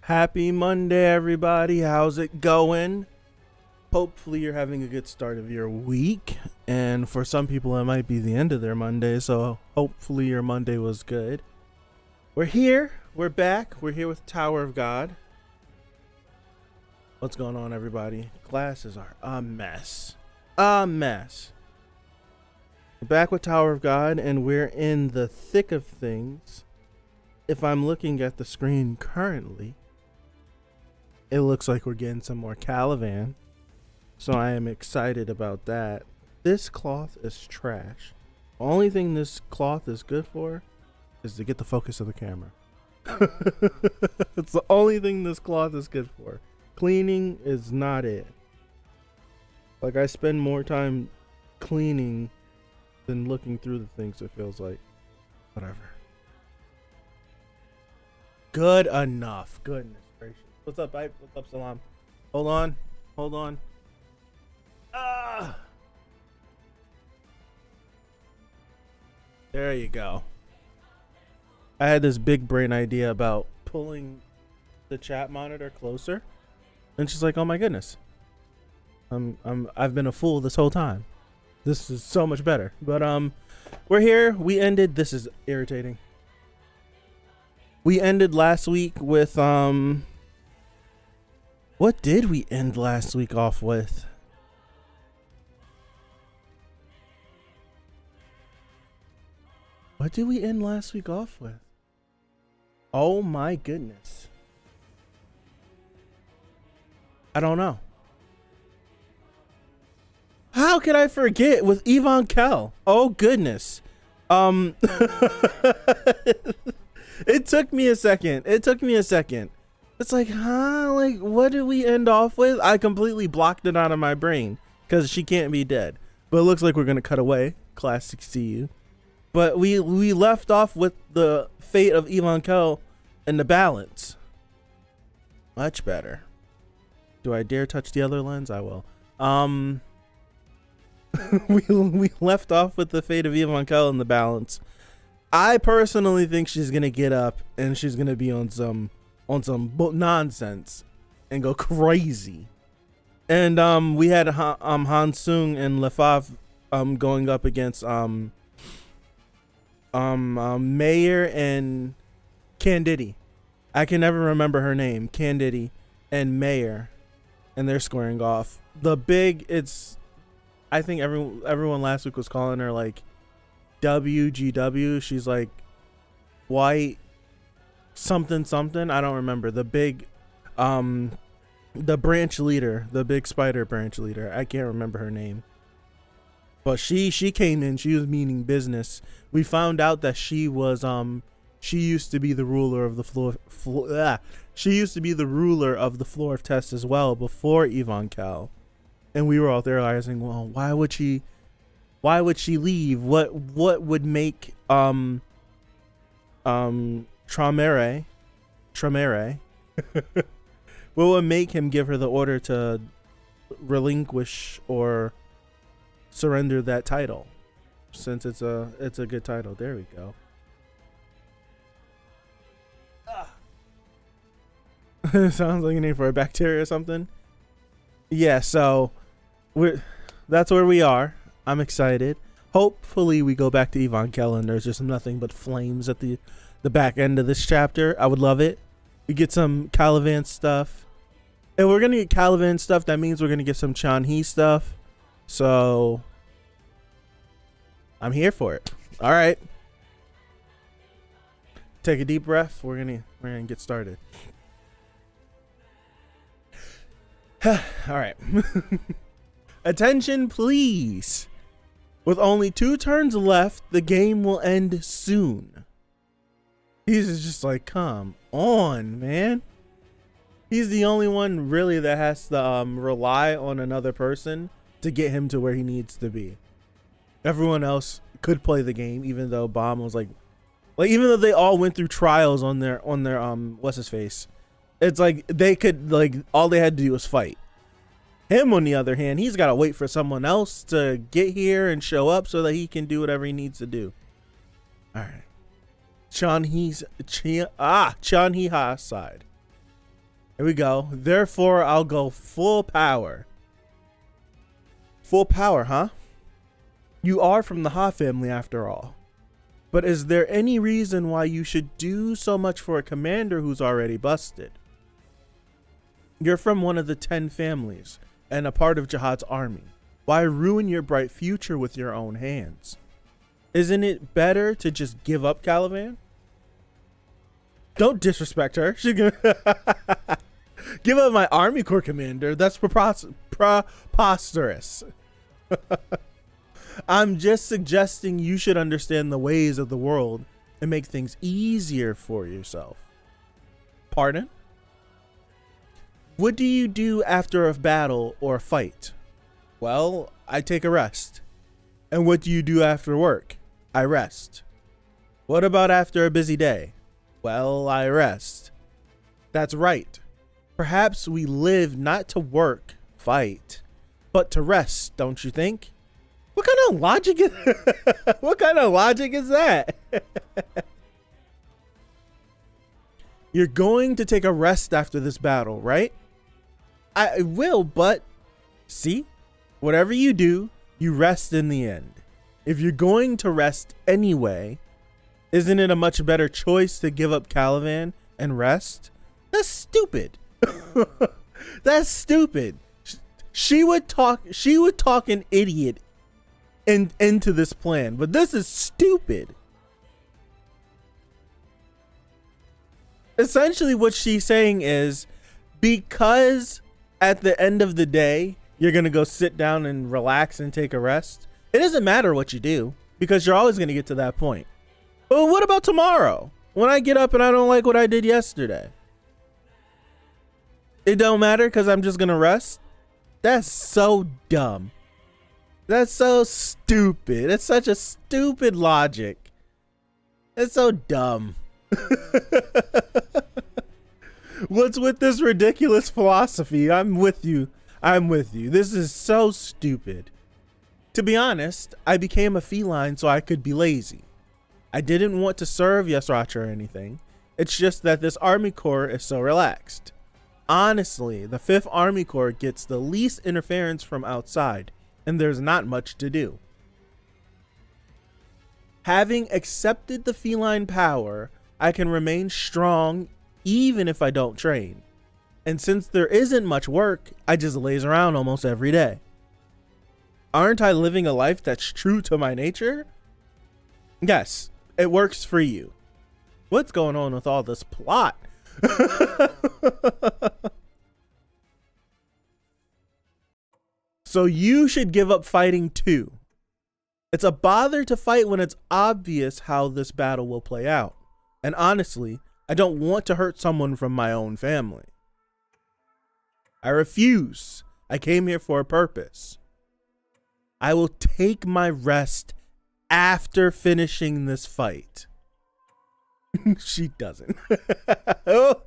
Happy Monday, everybody. How's it going? Hopefully you're having a good start of your week. And for some people, it might be the end of their Monday. So hopefully your Monday was good. We're here. We're back. We're here with Tower of God. What's going on, everybody? Glasses are a mess. A mess. We're back with Tower of God, and we're in the thick of things. If I'm looking at the screen currently, it looks like we're getting some more Kallavan. So I am excited about that. This cloth is trash. The only thing this cloth is good for is to get the focus of the camera. It's the only thing this cloth is good for. Cleaning is not it. Like, I spend more time cleaning than looking through the things, it feels like. Whatever. Good enough. Goodness gracious. What's up, Ike? What's up, Salam? Hold on. Hold on. There you go. I had this big brain idea about pulling the chat monitor closer. And she's like, oh my goodness. I've been a fool this whole time. This is so much better. But we're here. We ended. This is irritating. We ended last week with what did we end last week off with? What did we end last week off with? Oh my goodness. I don't know. How could I forget with Yvonne Kell? Oh goodness. It took me a second. It's like, huh? Like, what did we end off with? I completely blocked it out of my brain because she can't be dead. But it looks like we're gonna cut away. Classic CU. But we left off with the fate of Yvonne Kell and the balance. Much better. Do I dare touch the other lens? I will. We left off with the fate of Yvonne Kell and the balance. I personally think she's gonna get up and she's gonna be on some nonsense and go crazy. And we had Han Sung and Lefaf going up against Mayor and Candidi. I can never remember her name. Candidi and Mayor, and they're squaring off. I think everyone last week was calling her like WGW. She's like white something. I don't remember. The branch leader, the big spider branch leader. I can't remember her name. But she came in, she was meaning business. We found out that she was she used to be the ruler of the she used to be the ruler of the floor of test as well before Yvonne Kell. And we were all theorizing, well, why would she leave? What would make Tremere what would make him give her the order to relinquish or surrender that title, since it's a good title. There we go. Sounds like a name for a bacteria or something. Yeah, so that's where we are. I'm excited. Hopefully we go back to Yvonne Kell and there's just nothing but flames at the back end of this chapter. I would love it. We get some Kallavan stuff. And we're gonna get Kallavan stuff. That means we're gonna get some Chan-Hee stuff. So I'm here for it. All right. Take a deep breath. We're gonna get started. All right. Attention, please. With only 2 turns left, the game will end soon. He's just like, come on, man. He's the only one really that has to rely on another person to get him to where he needs to be. Everyone else could play the game, even though Bomb was like even though they all went through trials on their what's his face. It's like they could, like, all they had to do was fight. Him, on the other hand, he's got to wait for someone else to get here and show up so that he can do whatever he needs to do. All right. Chan-Hee's side. Here we go. Therefore, I'll go full power. Full power, huh? You are from the Ha family after all. But is there any reason why you should do so much for a commander who's already busted? You're from one of the 10 families and a part of Jihad's army. Why ruin your bright future with your own hands? Isn't it better to just give up, Kallavan? Don't disrespect her. She give up my Army Corps commander. That's preposterous. I'm just suggesting you should understand the ways of the world and make things easier for yourself. Pardon? What do you do after a battle or a fight? Well, I take a rest. And what do you do after work? I rest. What about after a busy day? Well, I rest. That's right. Perhaps we live not to work, fight, but to rest, don't you think? What kind of logic is what kind of logic is that? You're going to take a rest after this battle, right? I will, but see, whatever you do, you rest in the end. If you're going to rest anyway, isn't it a much better choice to give up Kallavan and rest? That's stupid. That's stupid. She would talk an idiot into this plan, but this is stupid. Essentially what she's saying is, because at the end of the day you're gonna go sit down and relax and take a rest, it doesn't matter what you do because you're always gonna get to that point. But what about tomorrow when I get up and I don't like what I did yesterday? It don't matter because I'm just gonna rest? That's so dumb. That's so stupid. It's such a stupid logic. It's so dumb. What's with this ridiculous philosophy? I'm with you. I'm with you. This is so stupid. To be honest, I became a feline so I could be lazy. I didn't want to serve Yasracha or anything. It's just that this Army Corps is so relaxed. Honestly, the 5th Army Corps gets the least interference from outside, and there's not much to do. Having accepted the feline power, I can remain strong even if I don't train. And since there isn't much work, I just laze around almost every day. Aren't I living a life that's true to my nature? Yes, it works for you. What's going on with all this plot? So you should give up fighting too. It's a bother to fight when it's obvious how this battle will play out. And honestly, I don't want to hurt someone from my own family. I refuse. I came here for a purpose. I will take my rest after finishing this fight. She doesn't. Oh,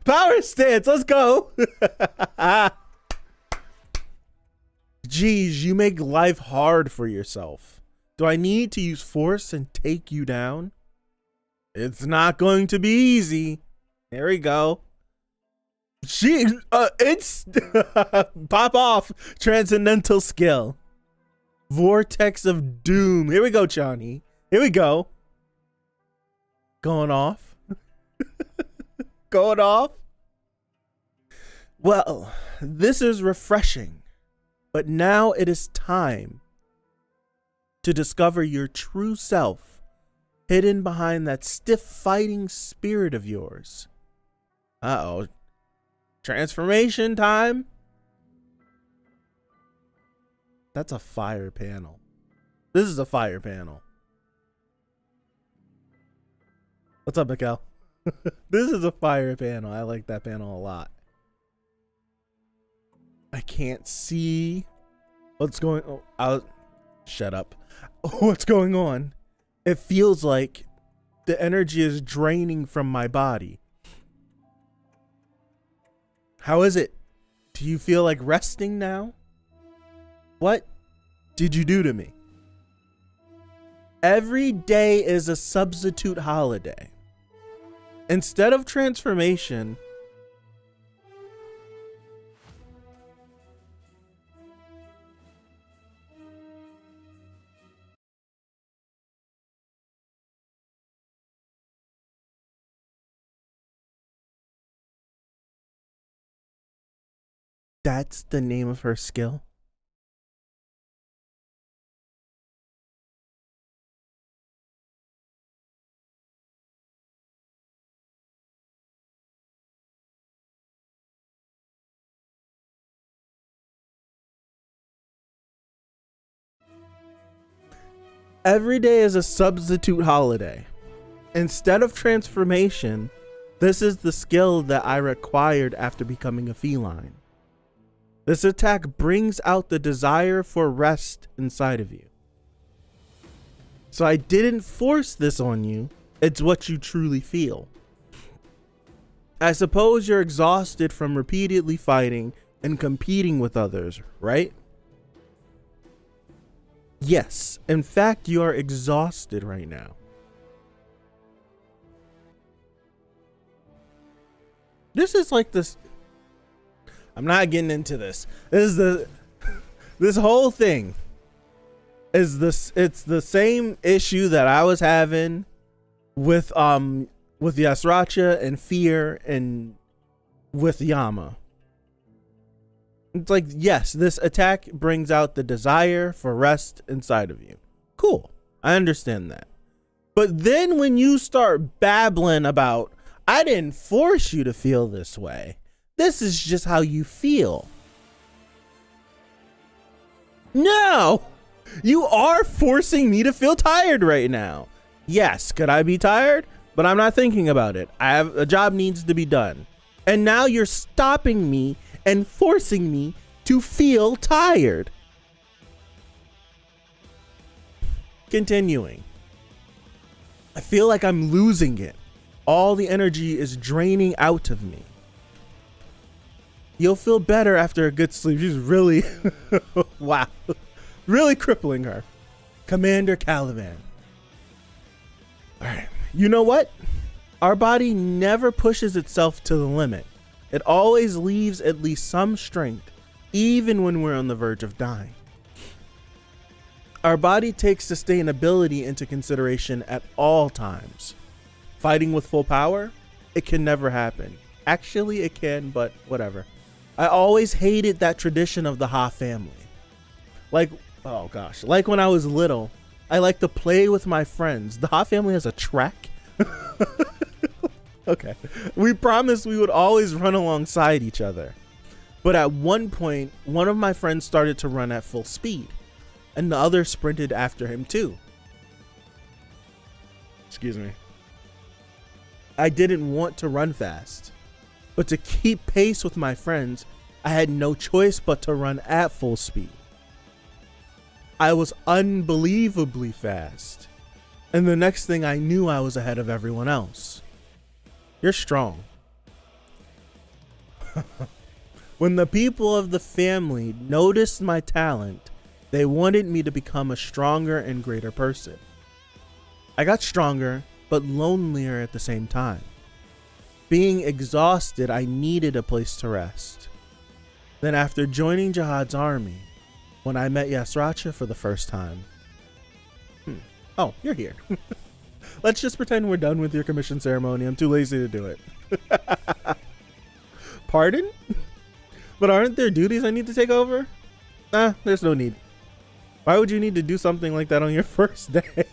power stance, let's go. Geez, you make life hard for yourself. Do I need to use force and take you down? It's not going to be easy. There we go. It's pop off transcendental skill. Vortex of doom. Here we go, Johnny. Here we go. Going off. Going off. Well, this is refreshing. But now it is time to discover your true self, hidden behind that stiff fighting spirit of yours. Uh-oh. Transformation time? That's a fire panel. This is a fire panel. What's up, Mikkel? This is a fire panel. I like that panel a lot. I can't see what's going on. Oh, shut up. What's going on? It feels like the energy is draining from my body. How is it? Do you feel like resting now? What did you do to me? Every day is a substitute holiday. Instead of transformation, That's the name of her skill? Every day is a substitute holiday. Instead of transformation, this is the skill that I required after becoming a feline. This attack brings out the desire for rest inside of you. So I didn't force this on you. It's what you truly feel. I suppose you're exhausted from repeatedly fighting and competing with others, right? Yes, in fact, you are exhausted right now. This is like this. I'm not getting into this. This whole thing is this. It's the same issue that I was having with Yasracha and Fear and with Yama. It's like, yes, this attack brings out the desire for rest inside of you. Cool. I understand that. But then when you start babbling about, I didn't force you to feel this way. This is just how you feel. No, you are forcing me to feel tired right now. Yes, could I be tired? But I'm not thinking about it. I have a job needs to be done. And now you're stopping me and forcing me to feel tired. Continuing. I feel like I'm losing it. All the energy is draining out of me. You'll feel better after a good sleep. She's really, wow, really crippling her. Commander Kallavan. All right. You know what? Our body never pushes itself to the limit. It always leaves at least some strength, even when we're on the verge of dying. Our body takes sustainability into consideration at all times. Fighting with full power, it can never happen. Actually, it can, but whatever. I always hated that tradition of the Ha family. Like, oh gosh, like when I was little, I liked to play with my friends. The Ha family has a track. Okay. We promised we would always run alongside each other. But at one point, one of my friends started to run at full speed, and the other sprinted after him too. Excuse me. I didn't want to run fast, but to keep pace with my friends, I had no choice but to run at full speed. I was unbelievably fast, and the next thing I knew, I was ahead of everyone else. You're strong. When the people of the family noticed my talent, they wanted me to become a stronger and greater person. I got stronger, but lonelier at the same time. Being exhausted, I needed a place to rest. Then after joining Jihad's army, when I met Yasracha for the first time. Oh, you're here. Let's just pretend we're done with your commission ceremony. I'm too lazy to do it. Pardon? But aren't there duties I need to take over? Nah, there's no need. Why would you need to do something like that on your first day?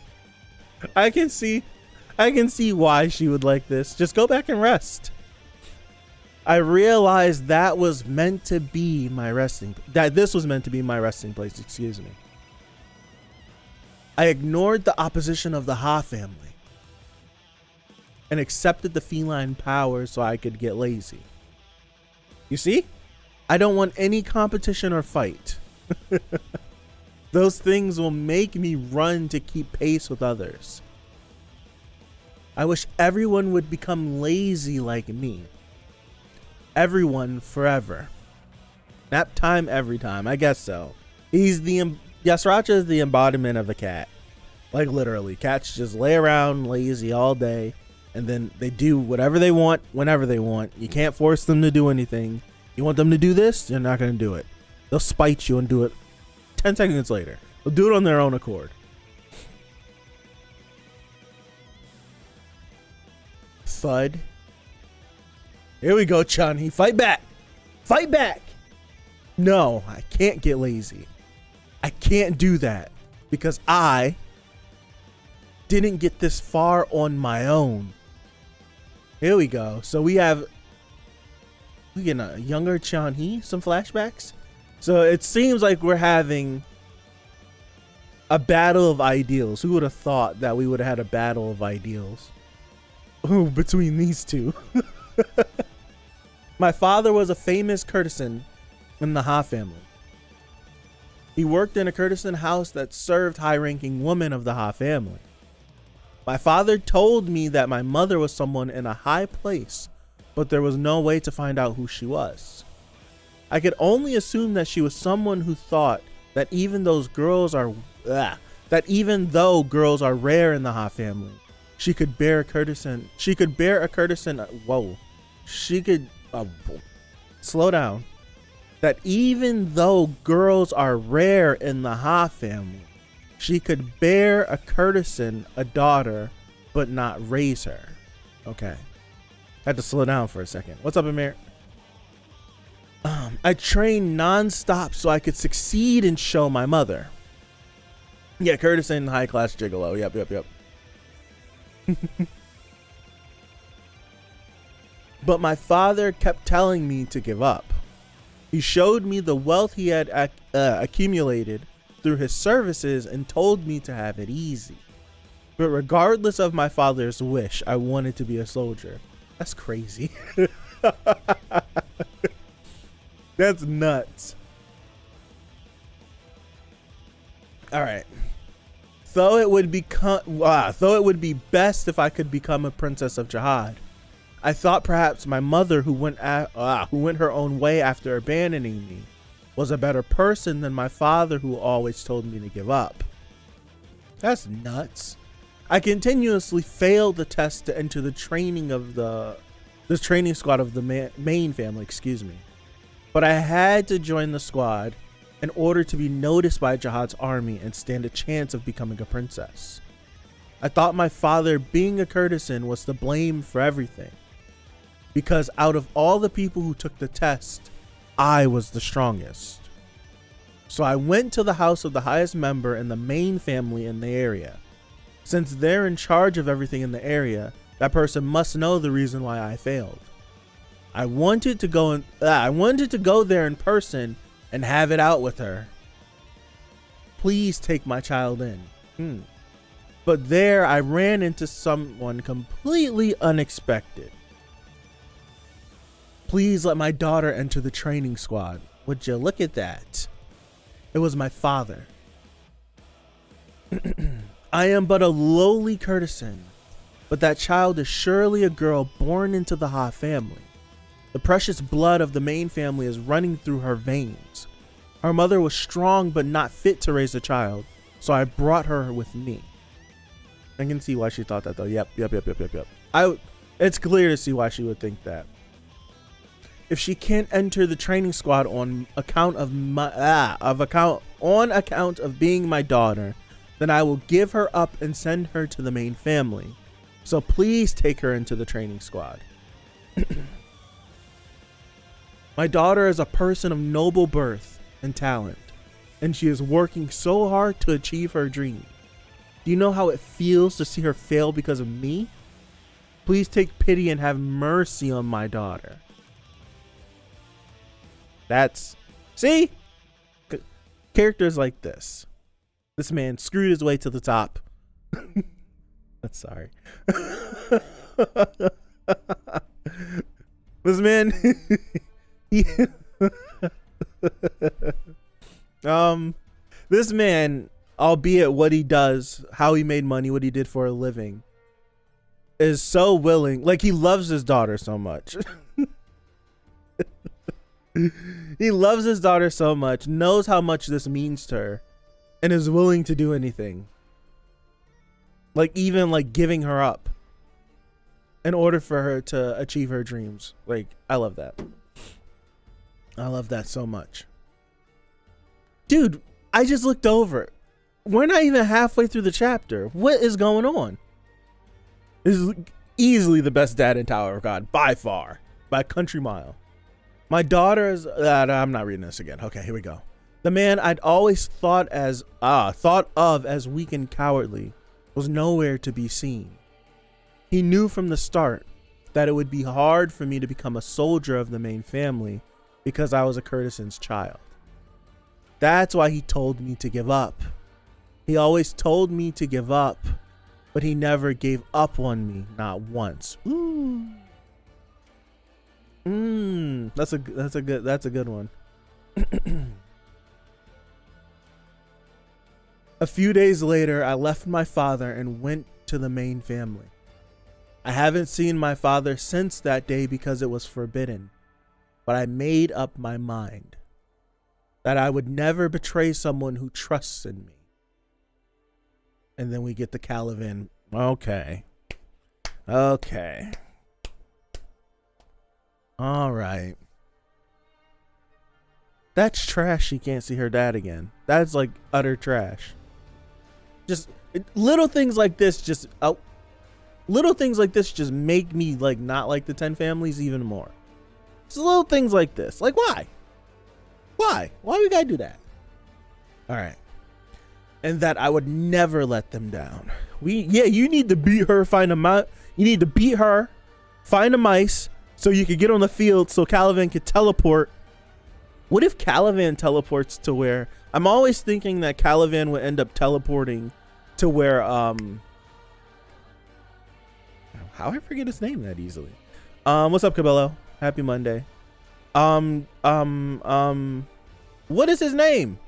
I can see why she would like this. Just go back and rest. I realized that was meant to be my resting. That this was meant to be my resting place. Excuse me. I ignored the opposition of the Ha family and accepted the feline power so I could get lazy. You see? I don't want any competition or fight. Those things will make me run to keep pace with others. I wish everyone would become lazy like me. Everyone forever. Nap time every time. I guess so. Yasracha is the embodiment of a cat. Like literally. Cats just lay around lazy all day. And then they do whatever they want whenever they want. You can't force them to do anything. You want them to do this? You're not going to do it. They'll spite you and do it 10 seconds later. They'll do it on their own accord. Thud. Here we go, Chun-Li. Fight back. Fight back. No, I can't get lazy. I can't do that because I didn't get this far on my own. Here we go. So we getting a younger Chan-hee, some flashbacks. So it seems like we're having a battle of ideals. Who would have thought that we would have had a battle of ideals between these two? My father was a famous courtesan in the Ha family. He worked in a courtesan house that served high-ranking women of the Ha family. My father told me that my mother was someone in a high place, but there was no way to find out who she was. I could only assume that she was someone who thought that even though girls are rare in the Ha family, she could bear a courtesan. Slow down. That even though girls are rare in the Ha family, she could bear a courtesan, a daughter, but not raise her. Okay. Had to slow down for a second. What's up, Amir? I trained non-stop so I could succeed and show my mother. Yeah, courtesan, high-class gigolo. Yep. But my father kept telling me to give up. He showed me the wealth he had accumulated through his services and told me to have it easy. But regardless of my father's wish, I wanted to be a soldier. That's crazy. That's nuts. All right. Though it would be best if I could become a princess of Jihad, I thought perhaps my mother, who went her own way after abandoning me, was a better person than my father, who always told me to give up. That's nuts. I continuously failed the test to enter the training squad of the main family, But I had to join the squad in order to be noticed by Jihad's army and stand a chance of becoming a princess. I thought my father being a courtesan was to blame for everything, because out of all the people who took the test, I was the strongest. So I went to the house of the highest member in the main family in the area. Since they're in charge of everything in the area, that person must know the reason why I failed. I wanted to go there in person and have it out with her. Please take my child in. But there I ran into someone completely unexpected. Please let my daughter enter the training squad. Would you look at that? It was my father. I am but a lowly courtesan, but that child is surely a girl born into the Ha family. The precious blood of the main family is running through her veins. Her mother was strong but not fit to raise a child, so I brought her with me. I can see why she thought that though. Yep. It's clear to see why she would think that. If she can't enter the training squad on account of being my daughter, then I will give her up and send her to the main family. So please take her into the training squad. My daughter is a person of noble birth and talent, and she is working so hard to achieve her dream. Do you know how it feels to see her fail because of me? Please take pity and have mercy on my daughter. See? Characters like this. This man screwed his way to the top. That's sorry. This man this man, albeit what he does, how he made money, what he did for a living, is so willing. Like, he loves his daughter so much. He loves his daughter so much, knows how much this means to her, and is willing to do anything. Like, even like giving her up in order for her to achieve her dreams. Like, I love that. I love that so much. Dude, I just looked over. We're not even halfway through the chapter. What is going on? This is easily the best dad in Tower of God, by far, by a country mile. My daughter is, I'm not reading this again. Okay, here we go. The man I'd always thought of as weak and cowardly was nowhere to be seen. He knew from the start that it would be hard for me to become a soldier of the main family because I was a courtesan's child. That's why he told me to give up. He always told me to give up, but he never gave up on me, not once. Ooh. That's a good one. A few days later, I left my father and went to the main family. I haven't seen my father since that day because it was forbidden, but I made up my mind that I would never betray someone who trusts in me. And then we get the Kallavan. Okay. All right. That's trash. She can't see her dad again. That's like utter trash. Just little things like this just make me like not like the 10 families even more. Just little things like this. Like why we gotta do that? All right. And that I would never let them down. You need to beat her, you need to beat her, find a mice so you could get on the field so Kallavan could teleport. What if Kallavan teleports to where, I'm always thinking that Kallavan would end up teleporting to where how I forget his name that easily. What's up, Cabello? Happy Monday. What is his name?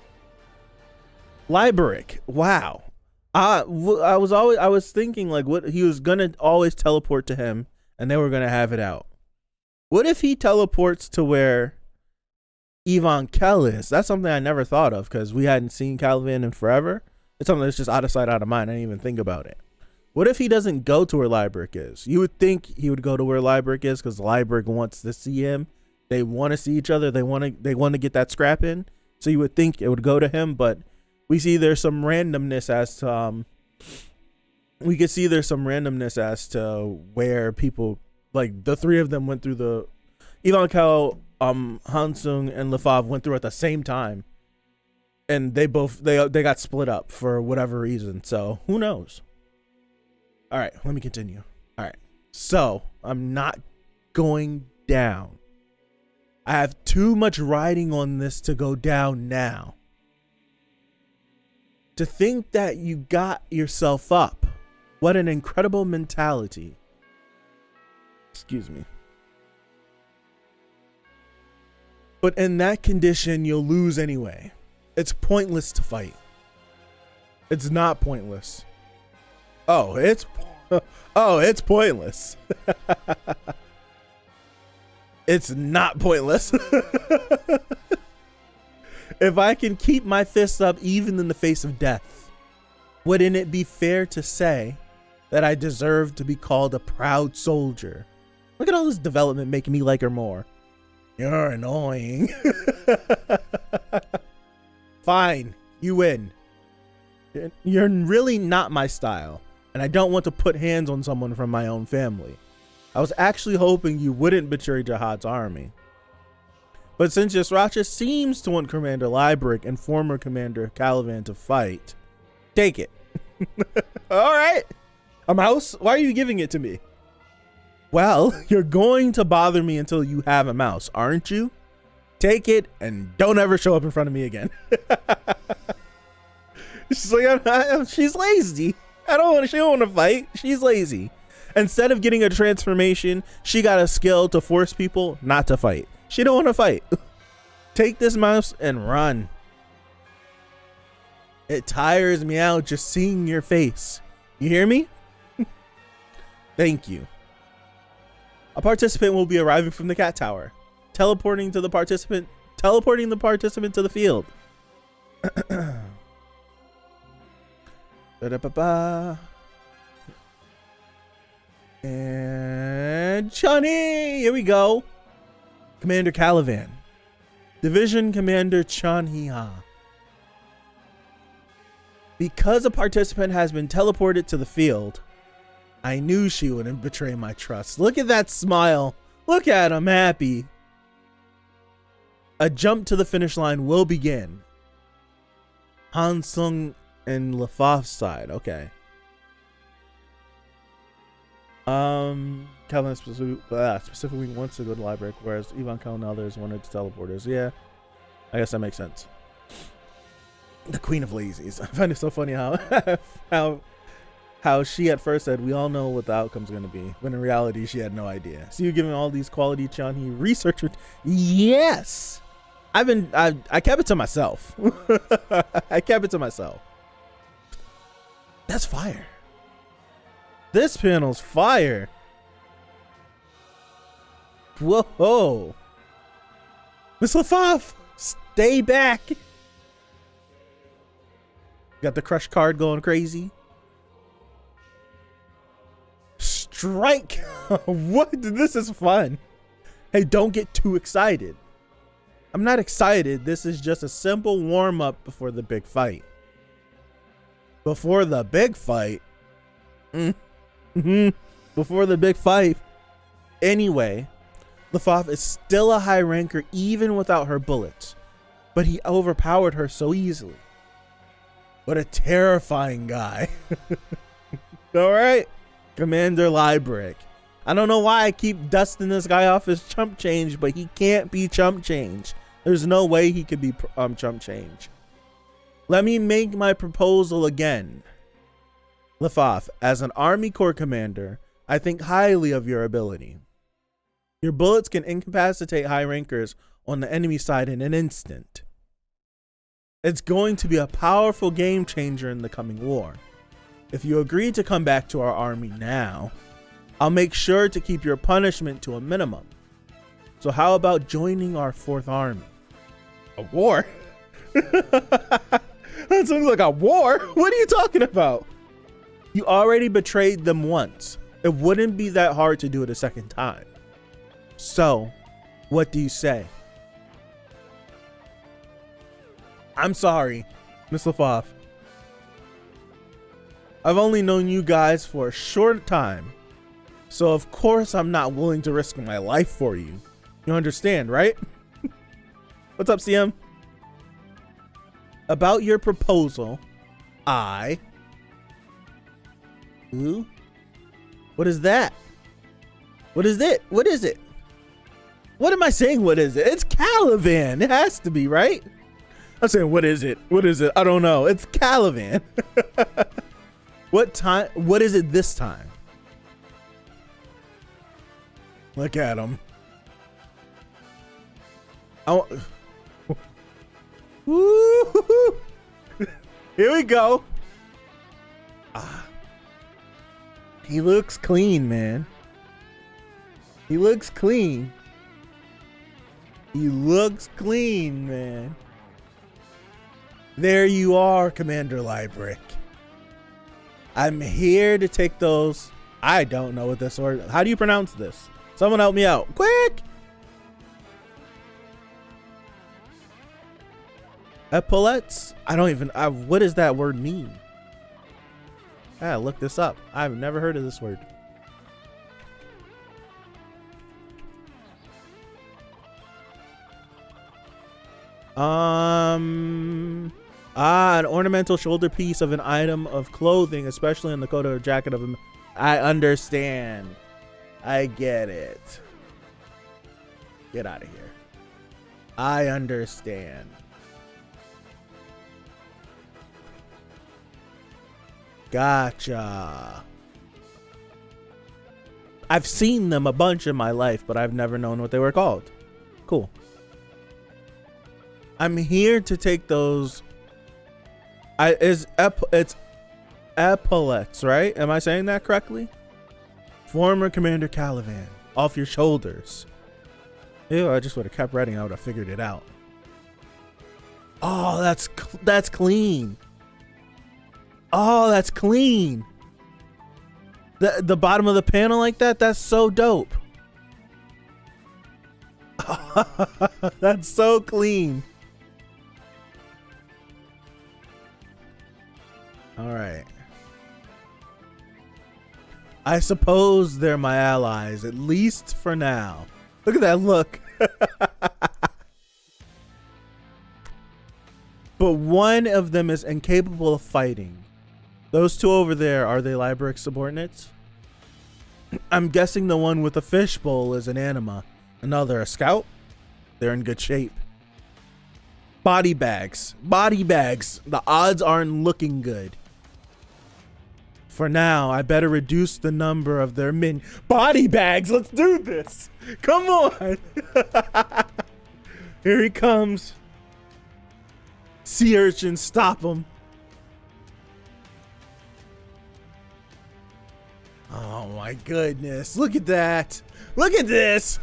Liberic. Wow. I was thinking like what he was gonna always teleport to him and they were gonna have it out. What if he teleports to where Yvonne Kell is? That's something I never thought of because we hadn't seen Kallavan in forever. It's something that's just out of sight, out of mind. I didn't even think about it. What if he doesn't go to where Liberic is? You would think he would go to where Liberic is because Liberic wants to see him. They want to see each other. They want to get that scrap in. So you would think it would go to him, but we see there's some randomness as to where people, like the three of them went through the Yvonne Kell, Hansung and Lefav went through at the same time, and they got split up for whatever reason. So who knows? All right, let me continue. All right, so I'm not going down. I have too much riding on this to go down now. To think that you got yourself up. What an incredible mentality. Excuse me. But in that condition, you'll lose anyway. It's pointless to fight. It's not pointless. Oh, it's pointless. It's not pointless. If I can keep my fists up even in the face of death, wouldn't it be fair to say that I deserve to be called a proud soldier? Look at all this development making me like her more. You're annoying. Fine, you win. You're really not my style, and I don't want to put hands on someone from my own family. I was actually hoping you wouldn't betray Jihad's army. But since Yasracha seems to want Commander Liberic and former Commander Kallavan to fight, take it. All right. A mouse? Why are you giving it to me? Well, you're going to bother me until you have a mouse, aren't you? Take it and don't ever show up in front of me again. She's like, she's lazy. She don't want to fight. She's lazy. Instead of getting a transformation, she got a skill to force people not to fight. She don't want to fight. Take this mouse and run. It tires me out just seeing your face. You hear me? Thank you. A participant will be arriving from the cat tower, teleporting the participant to the field. Da-da-ba-ba. And Chun-Hee, here we go. Commander Kallavan. Division Commander Chun-Hee-Ha. Because a participant has been teleported to the field, I knew she wouldn't betray my trust. Look at that smile. Look at him happy. A jump to the finish line will begin. Hansung and Lafaf's side. Okay. Calvin specifically wants to go to the library, whereas Ivan Kel and others wanted to teleporters. Yeah, I guess that makes sense. The Queen of Lazies. I find it so funny how she at first said, we all know what the outcome's going to be, when in reality she had no idea. So you giving all these quality Chanhi research with, yes, I kept it to myself. I kept it to myself. That's fire. This panel's fire. Whoa. Miss Lafaf, stay back. Got the crush card going crazy. Strike. What? This is fun. Hey, don't get too excited. I'm not excited. This is just a simple warm up before the big fight. Before the big fight. Before the big fight. Anyway, Lafaf is still a high ranker even without her bullets, but he overpowered her so easily. What a terrifying guy. All right, Commander Liebrick. I don't know why I keep dusting this guy off as chump change, but he can't be chump change. There's no way he could be chump change. Let me make my proposal again. Lafaf, as an Army Corps commander, I think highly of your ability. Your bullets can incapacitate high rankers on the enemy side in an instant. It's going to be a powerful game changer in the coming war. If you agree to come back to our army now, I'll make sure to keep your punishment to a minimum. So how about joining our 4th Army? A war? That sounds like a war. What are you talking about? You already betrayed them once. It wouldn't be that hard to do it a second time. So, what do you say? I'm sorry, Miss Lafaf. I've only known you guys for a short time, so of course I'm not willing to risk my life for you. You understand, right? What's up, CM? About your proposal, Ooh? What is that? What is it? What is it? What am I saying? What is it? It's Kallavan. It has to be, right? I'm saying, what is it? What is it? I don't know. It's Kallavan. What time? What is it this time? Look at him. Woo! Here we go. He looks clean, man. He looks clean. He looks clean, man. There you are, Commander Liebrick. I'm here to take those. I don't know what this word. How do you pronounce this? Someone help me out, quick! Epaulets? I don't even. What does that word mean? I gotta look this up. I've never heard of this word. An ornamental shoulder piece of an item of clothing, especially in the coat or jacket of a. I understand. I get it. Get out of here. I understand. Gotcha. I've seen them a bunch in my life, but I've never known what they were called. Cool. I'm here to take those. It's epaulets, right? Am I saying that correctly? Former Commander Kallavan, off your shoulders. Ew, I just would have kept writing. I would have figured it out. Oh, that's clean. Oh, that's clean. The bottom of the panel like that, that's so dope. That's so clean. All right. I suppose they're my allies, at least for now. Look at that look. but one of them is incapable of fighting. Those two over there, are they Libraric subordinates? I'm guessing the one with the fishbowl is an anima. Another a scout? They're in good shape. Body bags. Body bags. The odds aren't looking good. For now, I better reduce the number of their body bags. Let's do this. Come on. Here he comes. Sea urchin, stop him. Oh my goodness. Look at that. Look at this.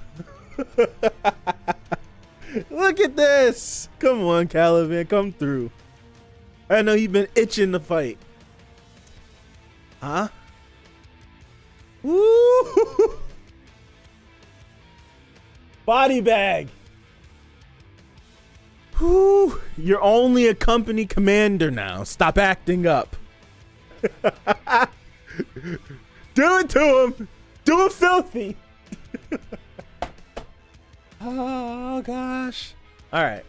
Look at this. Come on, Kallavan, come through. I know you've been itching to fight. Huh? Woo! Body bag. Whew. You're only a company commander now. Stop acting up. Do it to him. Do it filthy. Oh gosh. All right.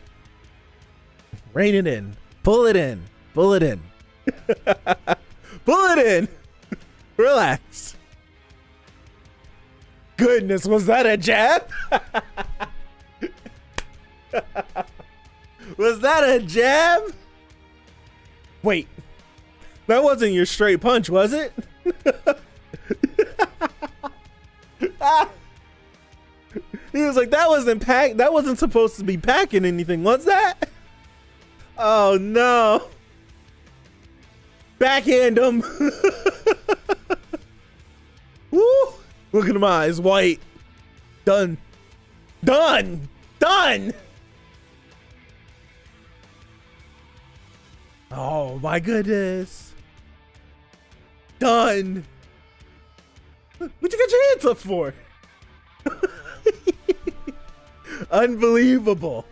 Rein it in. Pull it in. Pull it in. Pull it in. Relax. Goodness, was that a jab? Was that a jab? Wait. That wasn't your straight punch, was it? He was like, that wasn't supposed to be packing anything, was that? Oh no. Backhand him. Woo. Look at my eyes, white. Done. Done. Done. Oh my goodness. Done. What you got your hands up for? Unbelievable.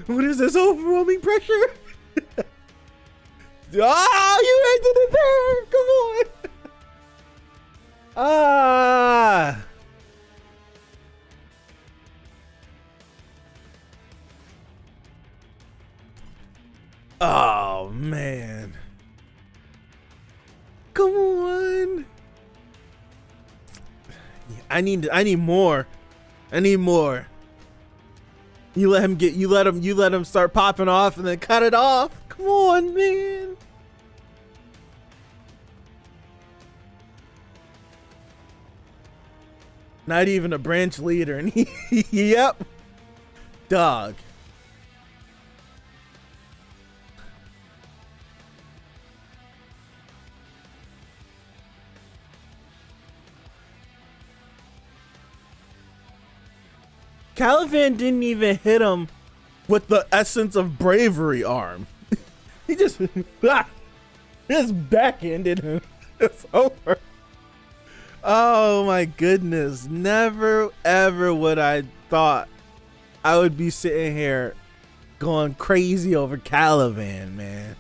What is this, overwhelming pressure? Oh, you ended it there. Come on. Ah. Oh man. Come on. I need more. I need more. You let him start popping off and then cut it off. Come on, man. Not even a branch leader, and yep. Dog. Kallavan didn't even hit him with the essence of bravery arm. He just backhanded him. It's over. Oh my goodness. Never ever would I thought I would be sitting here going crazy over Kallavan, man.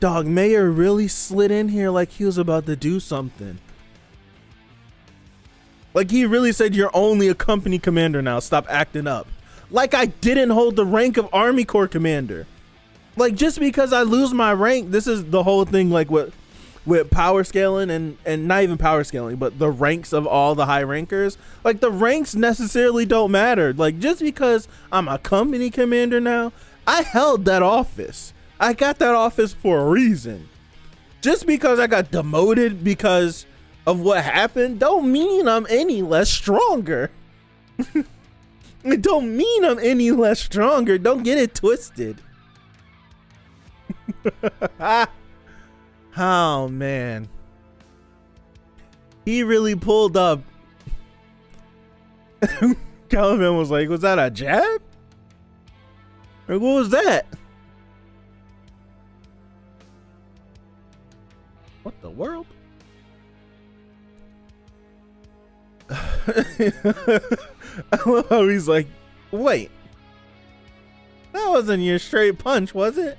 Dog, Mayor really slid in here like he was about to do something. Like he really said, you're only a company commander now. Stop acting up. Like I didn't hold the rank of Army Corps commander. Like just because I lose my rank, this is the whole thing. Like with power scaling and not even power scaling, but the ranks of all the high rankers. Like the ranks necessarily don't matter. Like just because I'm a company commander now, I held that office. I got that office for a reason. Just because I got demoted because of what happened don't mean I'm any less stronger. It don't mean I'm any less stronger. Don't get it twisted. Oh man, he really pulled up. Kallavan was like, was that a jab? Or what was that? What the world? I love how he's like, wait, that wasn't your straight punch, was it?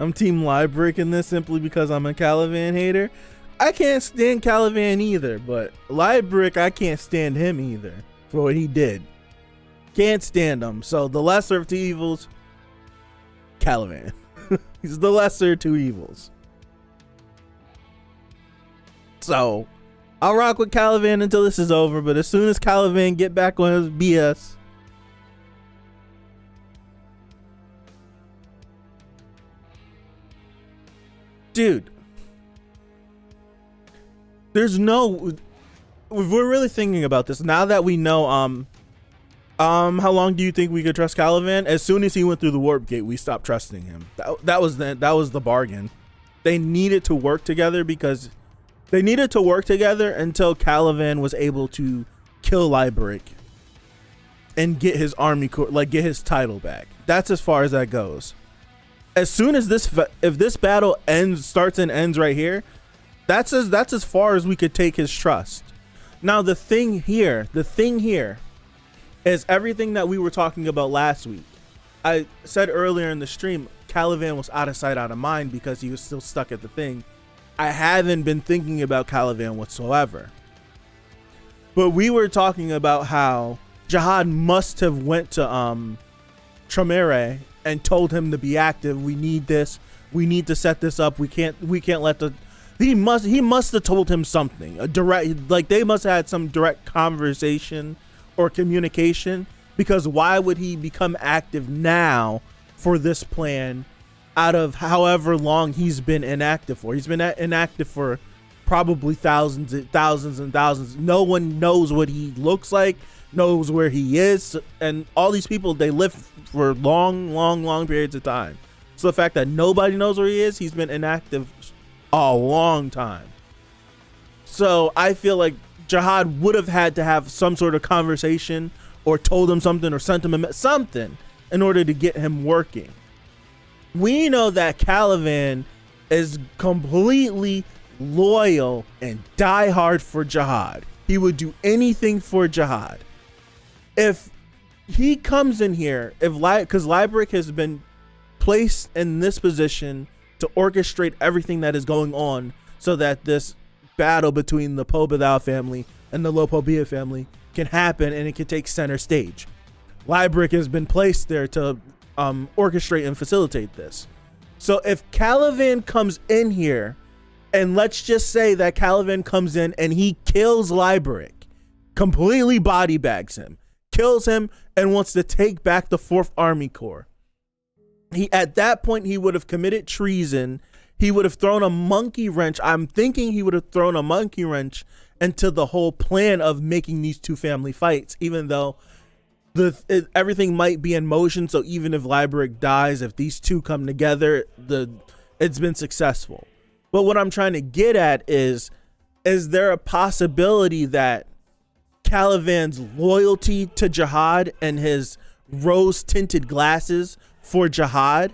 I'm team Libraric in this simply because I'm a Kallavan hater. I can't stand Kallavan either, but Lybrick, I can't stand him either for what he did. Can't stand him. So the lesser of two evils, Kallavan. He's the lesser of two evils. So I'll rock with Kallavan until this is over, but as soon as Kallavan get back on his BS, dude, there's no, we're really thinking about this now that we know how long do you think we could trust Kallavan? As soon as he went through the warp gate, we stopped trusting him. That was the bargain. They needed to work together because they needed to work together until Kallavan was able to kill Lybrick and get his army get his title back. That's as far as that goes. As soon as if this battle starts and ends right here, that's as far as we could take his trust. Now the thing here is everything that we were talking about last week. I said earlier in the stream, Kallavan was out of sight, out of mind because he was still stuck at the thing. I haven't been thinking about Kallavan whatsoever. But we were talking about how Jihad must have went to Tremere and told him to be active. We need this. We need to set this up. We can't let the he must have told him something. A direct, like they must have had some direct conversation or communication, because why would he become active now for this plan out of however long he's been inactive for? He's been inactive for probably thousands and thousands. No one knows what he looks like, knows where he is, and all these people, they live for long periods of time. So the fact that nobody knows where he is, he's been inactive a long time. So I feel like Jihad would have had to have some sort of conversation or told him something or sent him something in order to get him working. We know that Kallavan is completely loyal and die hard for Jihad. He would do anything for Jihad. If he comes in here, because Lybrick has been placed in this position to orchestrate everything that is going on so that this battle between the Pobethau family and the Lopobia family can happen and it can take center stage. Lybrick has been placed there to orchestrate and facilitate this. So if Kallavan comes in here, and let's just say that Kallavan comes in and he kills Lybrick, completely body bags him, kills him, and wants to take back the 4th Army Corps. At that point, he would have committed treason. He would have thrown a monkey wrench. I'm thinking he would have thrown a monkey wrench into the whole plan of making these two family fights, even though everything might be in motion. So even if Lybrick dies, if these two come together, it's been successful. But what I'm trying to get at is there a possibility that Kallavan's loyalty to Jihad and his rose-tinted glasses for Jihad,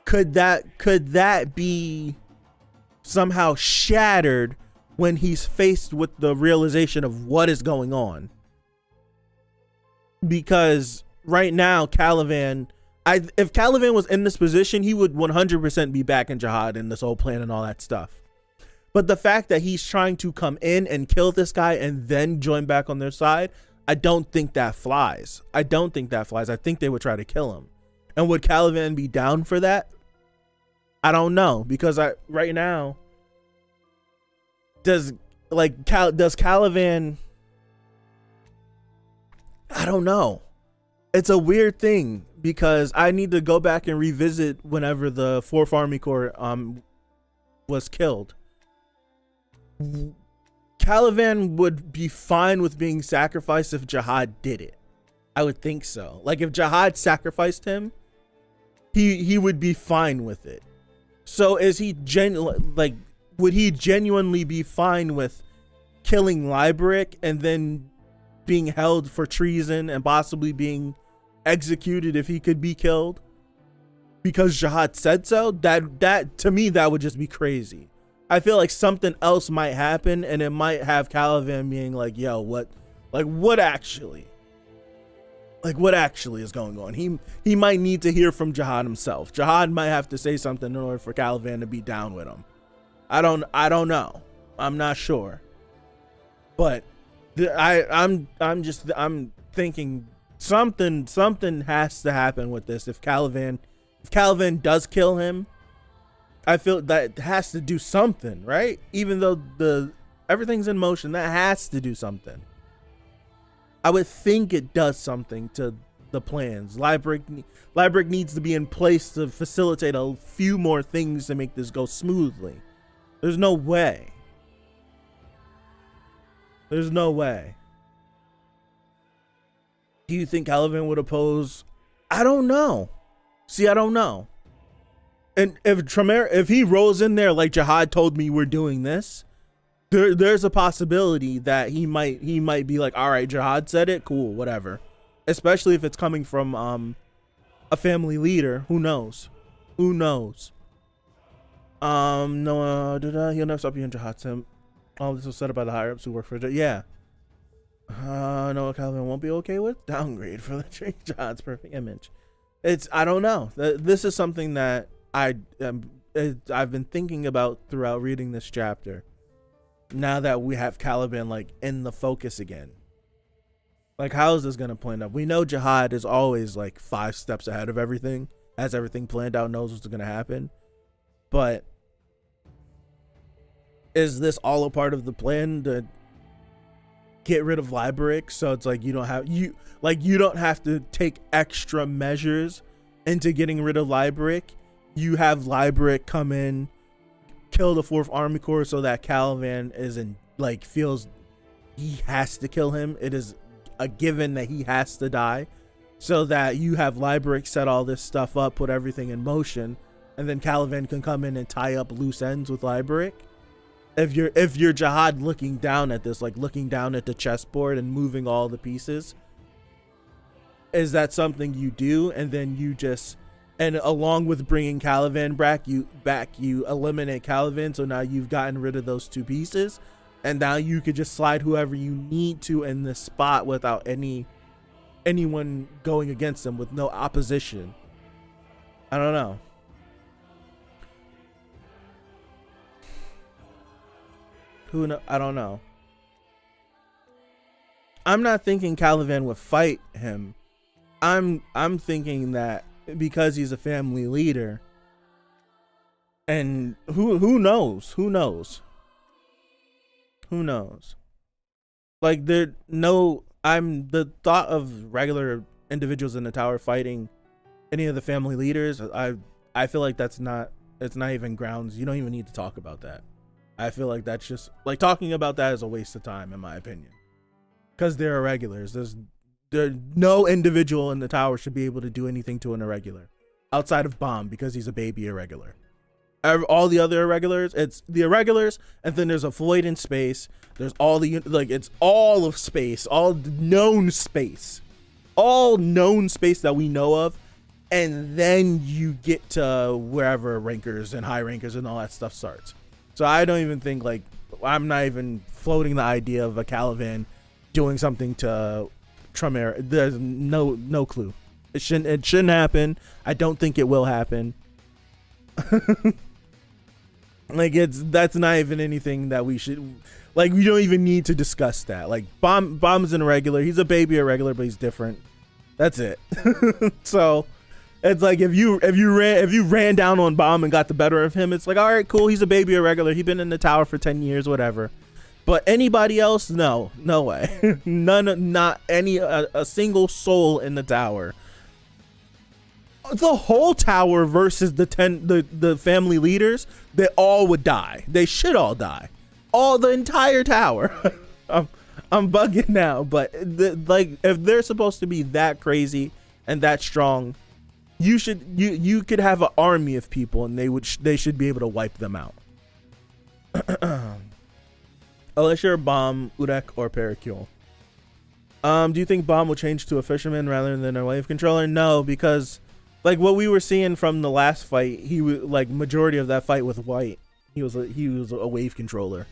could that be somehow shattered when he's faced with the realization of what is going on? Because right now, Kallavan, if Kallavan was in this position, he would 100% be back in Jihad and this whole plan and all that stuff. But the fact that he's trying to come in and kill this guy and then join back on their side, I don't think that flies. I think they would try to kill him. And would Kallavan be down for that? I don't know, because right now, does Kallavan, I don't know. It's a weird thing, because I need to go back and revisit whenever the 4th Army Corps was killed. Kallavan would be fine with being sacrificed if Jihad did it. I would think so. Like if Jihad sacrificed him, he would be fine with it. So is he would he genuinely be fine with killing Lybrick and then being held for treason and possibly being executed if he could be killed because Jihad said so? That to me, that would just be crazy. I feel like something else might happen, and it might have Kallavan being like, yo, what actually is going on? He might need to hear from Jihad himself. Jihad might have to say something in order for Kallavan to be down with him. I don't know. I'm not sure. But I'm thinking something has to happen with this. If Kallavan does kill him, I feel that has to do something, right? Even though everything's in motion, that has to do something. I would think it does something to the plans. Librick needs to be in place to facilitate a few more things to make this go smoothly. There's no way. There's no way. Do you think Kallavan would oppose? I don't know. See, I don't know. And if he rolls in there like Jihad told me we're doing this, there's a possibility that he might be like, all right, Jihad said it, cool, whatever. Especially if it's coming from a family leader. Who knows? Who knows? No, he'll never stop being Jihad. All this was said by the higher ups who work for yeah. No, Kallavan won't be okay with downgrade for the change Jihad's perfect image. I don't know. This is something that I've been thinking about throughout reading this chapter. Now that we have Kallavan like in the focus again, like how is this gonna plan up? We know Jihad is always like 5 steps ahead of everything, has everything planned out, knows what's gonna happen. But is this all a part of the plan to get rid of Librick? So it's like you don't have to take extra measures into getting rid of Librick. You have Librick come in, kill the 4th Army Corps so that Kallavan feels he has to kill him. It is a given that he has to die, so that you have Librick set all this stuff up, put everything in motion, and then Kallavan can come in and tie up loose ends with Librick. If you're Jihad looking down at this, like looking down at the chessboard and moving all the pieces, is that something you do? And then you just, and along with bringing Kallavan back, you eliminate Kallavan. So now you've gotten rid of those 2 pieces, and now you could just slide whoever you need to in this spot without anyone going against them, with no opposition. I don't know. I don't know. I'm not thinking Kallavan would fight him. I'm thinking that because he's a family leader, and who knows? Like I'm the thought of regular individuals in the tower fighting any of the family leaders. I feel like it's not even grounds. You don't even need to talk about that. I feel like that's just like talking about that is a waste of time, in my opinion, because they're irregulars. No individual in the tower should be able to do anything to an irregular outside of Bomb, because he's a baby irregular. All the other irregulars, it's the irregulars, and then there's a void in space. There's all it's all of space, all known space that we know of, and then you get to wherever rankers and high rankers and all that stuff starts. So I don't even think, like, I'm not even floating the idea of a Kallavan doing something to Tremere. There's no clue. It shouldn't happen. I don't think it will happen. Like, that's not even anything that we should, like, we don't even need to discuss that. Like, Bomb's an irregular. He's a baby irregular, but he's different. That's it. So it's like if you ran down on Bomb and got the better of him, it's like, all right, cool, he's a baby irregular. He's been in the tower for 10 years, whatever. But anybody else, no way. Not any a single soul in the tower. The whole tower versus the family leaders, they all would die. They should all die. The entire tower. I'm bugging now, but if they're supposed to be that crazy and that strong, you could have an army of people, and they should be able to wipe them out. Unless you're Bomb, Urek, or Pericule. Do you think Bomb will change to a fisherman rather than a wave controller? No, because like what we were seeing from the last fight, he was like majority of that fight with White, he was a wave controller.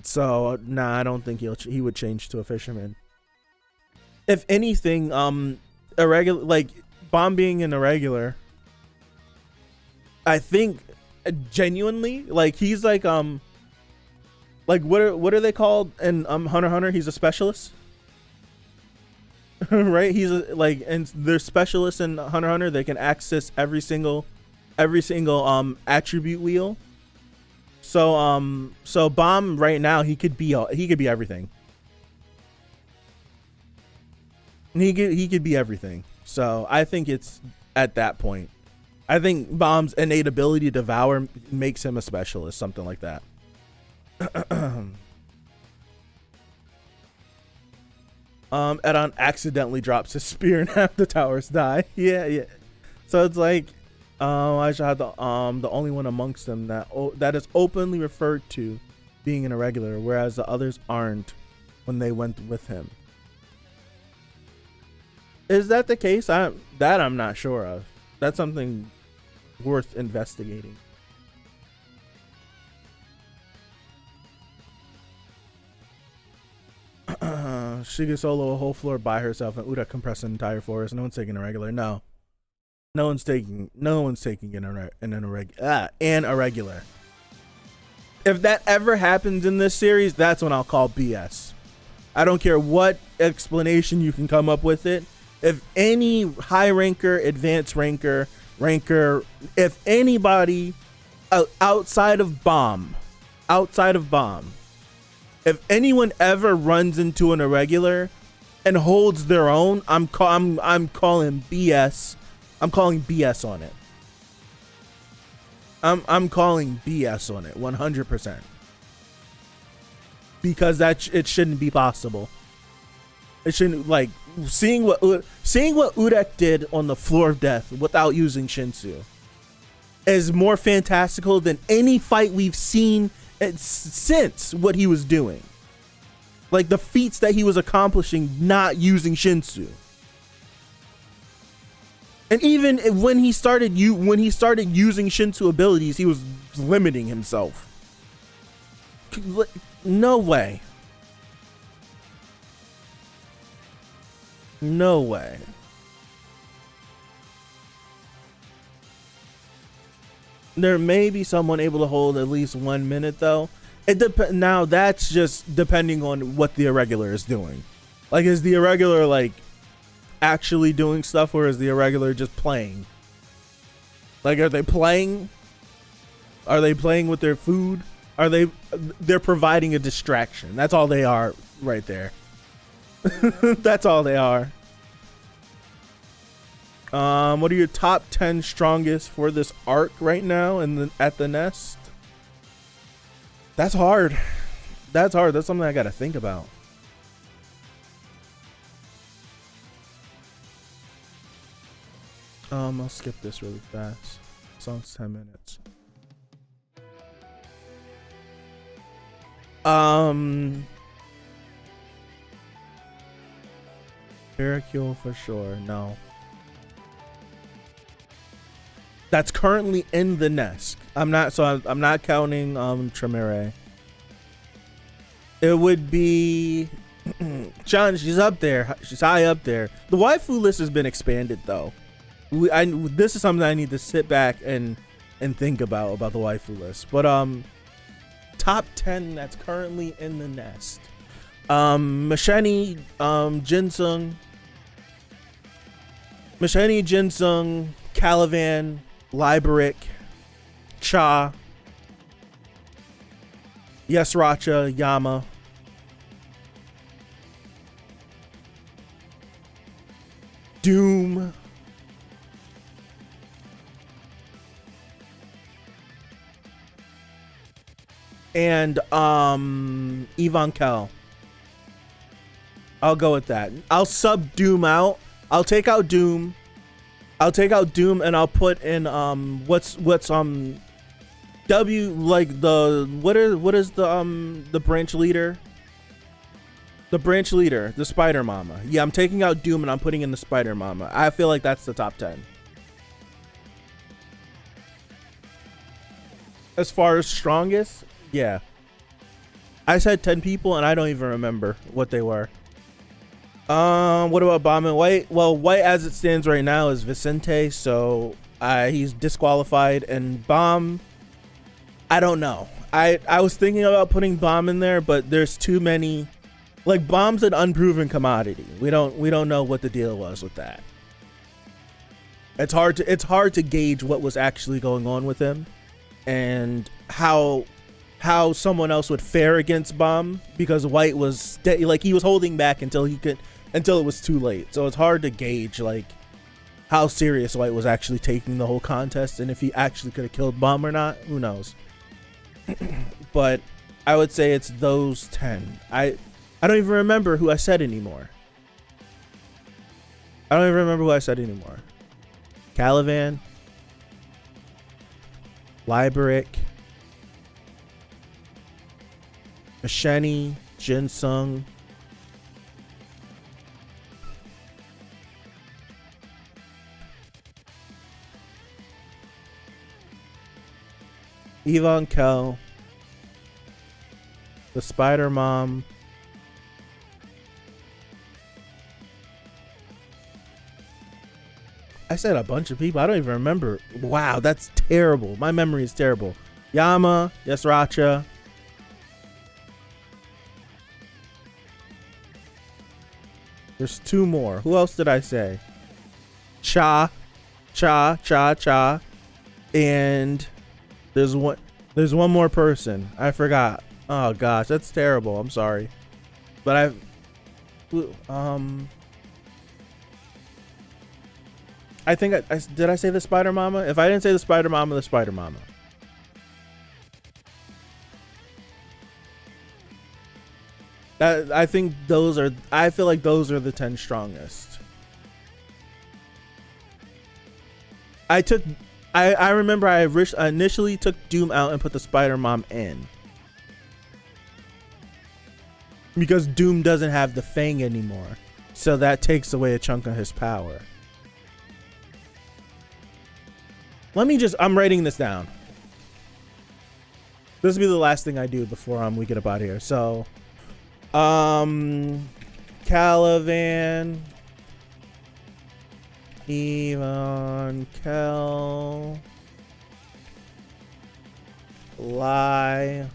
So nah, I don't think he would change to a fisherman. If anything, irregular, like Bomb being an irregular, I think genuinely, like he's like what are they called in Hunter x Hunter? He's a specialist. Right? He's and they're specialists in Hunter x Hunter. They can access every single attribute wheel. So Bomb right now, he could be everything. He could be everything. So I think it's at that point. I think Bomb's innate ability to devour makes him a specialist, something like that. Edon accidentally drops his spear and half the towers die. Yeah. So it's like, I should have the only one amongst them that is openly referred to being an irregular, whereas the others aren't when they went with him. Is that the case? I'm not sure of. That's something worth investigating. She could solo a whole floor by herself and Uda compress an entire forest. No one's taking a regular. No one's taking an irregular. If that ever happens in this series, that's when I'll call BS. I don't care what explanation you can come up with it. If any high ranker, advanced ranker, if anybody outside of bomb, if anyone ever runs into an irregular and holds their own, I'm calling BS. I'm calling BS on it. I'm calling BS on it 100%. Because it shouldn't be possible. It shouldn't, like, seeing what Urek did on the floor of death without using Shinsu is more fantastical than any fight we've seen since what he was doing. Like the feats that he was accomplishing not using Shinsu. And even when he started using Shinsu abilities, he was limiting himself. No way. No way. There may be someone able to hold at least 1 minute though. Now that's just depending on what the irregular is doing. Like, is the irregular like actually doing stuff, or is the irregular just playing? Like, are they playing? Are they playing with their food? They're providing a distraction. That's all they are right there. That's all they are. What are your top 10 strongest for this arc right now at the nest? That's hard. That's something I gotta think about. I'll skip this really fast. Song's 10 minutes. Hercule for sure. No. That's currently in the nest. I'm not counting Tremere. It would be John, she's up there. She's high up there. The waifu list has been expanded though. This is something I need to sit back and think about the waifu list. But top 10 that's currently in the nest. Masheni, Jinsung, Kallavan, Liberic, Cha, Yesracha, Yama, Doom, and Yvonne Kell. I'll go with that. I'll sub Doom out. I'll take out Doom and I'll put in what's W, like what is the branch leader? The branch leader, the Spider Mama. Yeah, I'm taking out Doom and I'm putting in the Spider Mama. I feel like that's the top 10. As far as strongest, yeah. I said 10 people and I don't even remember what they were. What about Bomb and White? Well, White as it stands right now is Vicente, so he's disqualified, and Bomb I don't know. I was thinking about putting bomb in there, but there's too many. Like, bomb's an unproven commodity. We don't know what the deal was with that. It's hard to gauge what was actually going on with him, and how someone else would fare against bomb, because White was like, he was holding back until it was too late. So it's hard to gauge like how serious White was actually taking the whole contest, and if he actually could have killed bomb or not. Who knows? But I would say it's those 10. I don't even remember who I said anymore. Kallavan, Liberic, Masheni, Jinsung, Yvonne Kell, the Spider Mom, I said a bunch of people. I don't even remember. Wow, that's terrible. My memory is terrible. Yama, Yesracha. There's 2 more. Who else did I say? Cha. And there's one more person. I forgot. Oh gosh, that's terrible. I'm sorry. But I think did I say the Spider Mama? If I didn't say the Spider Mama, the Spider Mama. I think I feel like those are the 10 strongest. I remember I initially took Doom out and put the Spider Mom in, because Doom doesn't have the Fang anymore, so that takes away a chunk of his power. I'm writing this down. This will be the last thing I do before we get up out of here. So, Kallavan, Yvonne Kell, Librsk.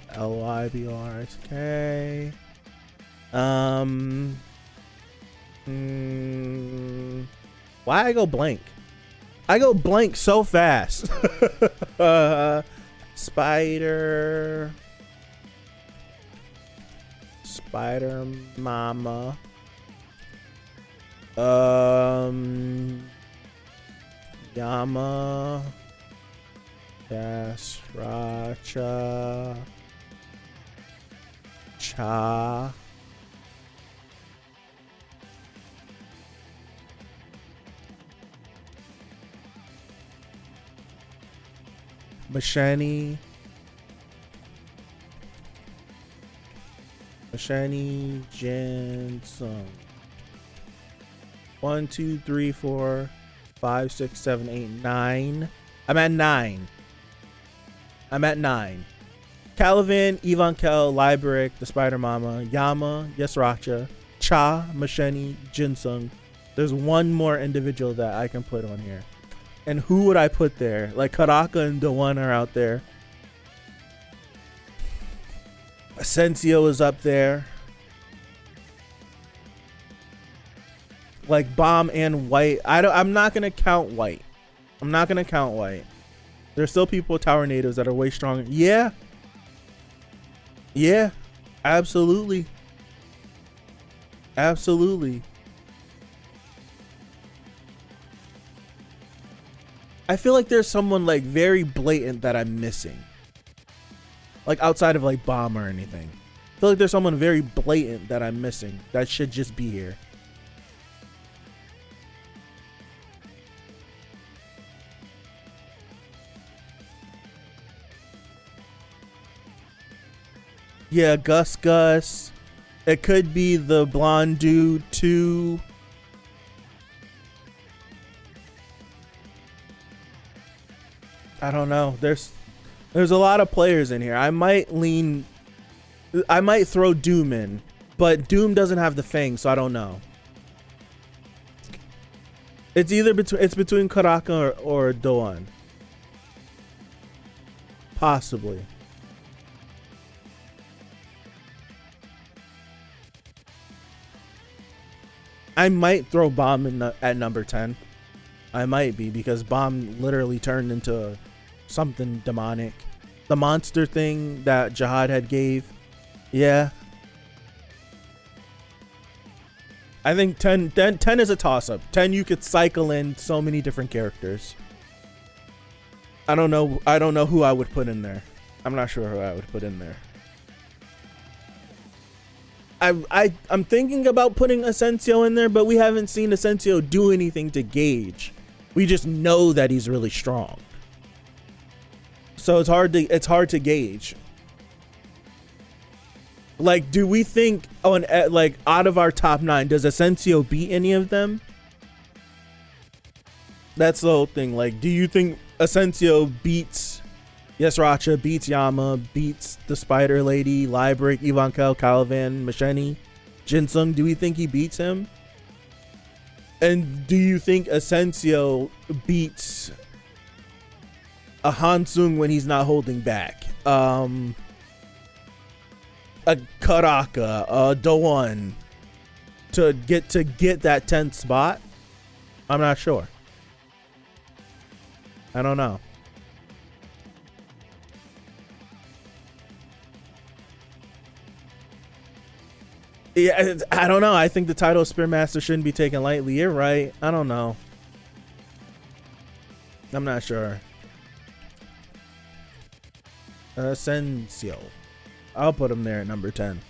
Why I go blank? I go blank so fast. Spider Mama. Yama. Yasracha. Cha. Masheni, Jinsung. 1, 2, 3, 4, 5, 6, 7, 8, 9. I'm at 9. Kallavan, Yvonne Kell, Liberic, the Spider Mama, Yama, Yesracha, Cha, Masheni, Jinsung. There's one more individual that I can put on here. And who would I put there? Like, Karaka and Dawan are out there. Asensio is up there. Like, Bomb and White. I'm not gonna count White. There's still people with Tower Natives that are way stronger. Yeah, absolutely. I feel like there's someone like very blatant that I'm missing. Like, outside of like Bomb or anything. I feel like there's someone very blatant that I'm missing that should just be here. Yeah, Gus. It could be the blonde dude too. I don't know. There's a lot of players in here. I might throw Doom in, but Doom doesn't have the Fang, so I don't know. It's between Karaka or Doan. Possibly. I might throw Bomb in at number 10. I might be, because Bomb literally turned into something demonic. The monster thing that Jihad had gave. Yeah. I think 10 is a toss-up. 10, you could cycle in so many different characters. I don't know who I would put in there. I'm not sure who I would put in there. I'm thinking about putting Asensio in there, but we haven't seen Asensio do anything to gauge. We just know that he's really strong. So it's hard to gauge. Like, do we think like out of our top 9, does Asensio beat any of them? That's the whole thing. Like, do you think Asensio beats Yasracha, beats Yama, beats the Spider Lady, Liebreak, Ivankel, Kallavan, Masheni, Jinsung? Do we think he beats him? And do you think Asensio beats a Hansung when he's not holding back? A Karaka, a Doan to get that 10th spot? I'm not sure. I don't know. Yeah, I don't know. I think the title of Spearmaster shouldn't be taken lightly. You're right. I don't know. I'm not sure. Asensio. I'll put him there at number 10.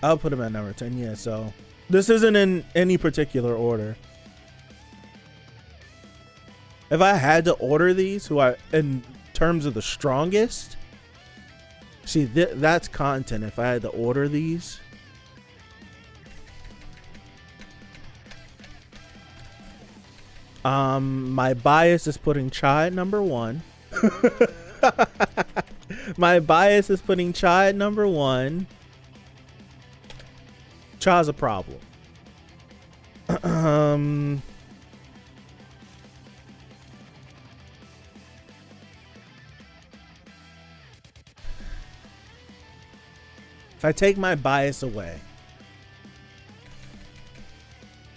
I'll put him at number 10. Yeah, so this isn't in any particular order. If I had to order these, in terms of the strongest, see, that's content. If I had to order these, my bias is putting Cha at number 1. My bias is putting Cha at number 1. Cha's a problem. If I take my bias away,